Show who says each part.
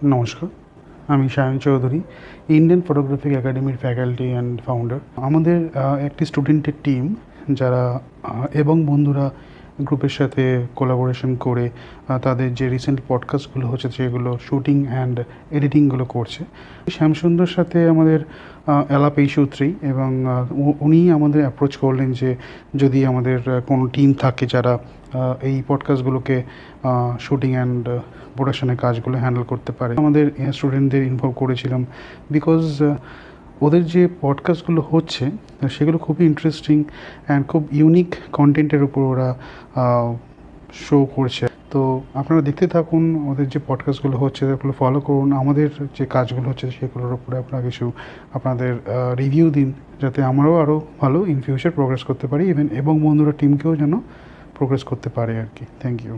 Speaker 1: নমস্কার, আমি Sayan Chowdhury, Indian photographic একাডেমির ফ্যাকাল্টি অ্যান্ড ফাউন্ডার। আমাদের একটি স্টুডেন্টের টিম যারা এবং বন্ধুরা গ্রুপের সাথে কোলাবোরেশন করে তাদের যে রিসেন্ট পডকাস্টগুলো হচ্ছে সেগুলো শুটিং অ্যান্ড এডিটিংগুলো করছে। শ্যামসুন্দর সাথে আমাদের আলাপ এই সূত্রেই, এবং উনি আমাদের অ্যাপ্রোচ করলেন যে যদি আমাদের কোনো টিম থাকে যারা এই পডকাস্টগুলোকে শুটিং অ্যান্ড প্রোডাকশনের কাজগুলো হ্যান্ডেল করতে পারে। আমাদের স্টুডেন্টদের ইনভলভ করেছিলাম বিকজ ওদের যে পডকাস্টগুলো হচ্ছে সেগুলো খুবই ইন্টারেস্টিং অ্যান্ড খুব ইউনিক কন্টেন্টের উপর ওরা শো করছে। তো আপনারা দেখতে থাকুন ওদের যে পডকাস্টগুলো হচ্ছে সেগুলো ফলো করুন। আমাদের যে কাজগুলো হচ্ছে সেগুলোর উপরে আপনারা কিছু আপনাদের রিভিউ দিন, যাতে আমরাও আরও ভালো ইন ফিউচার প্রোগ্রেস করতে পারি এবং বন্ধুরা টিমকেও যেন প্রোগ্রেস করতে পারে আর কি। Thank you.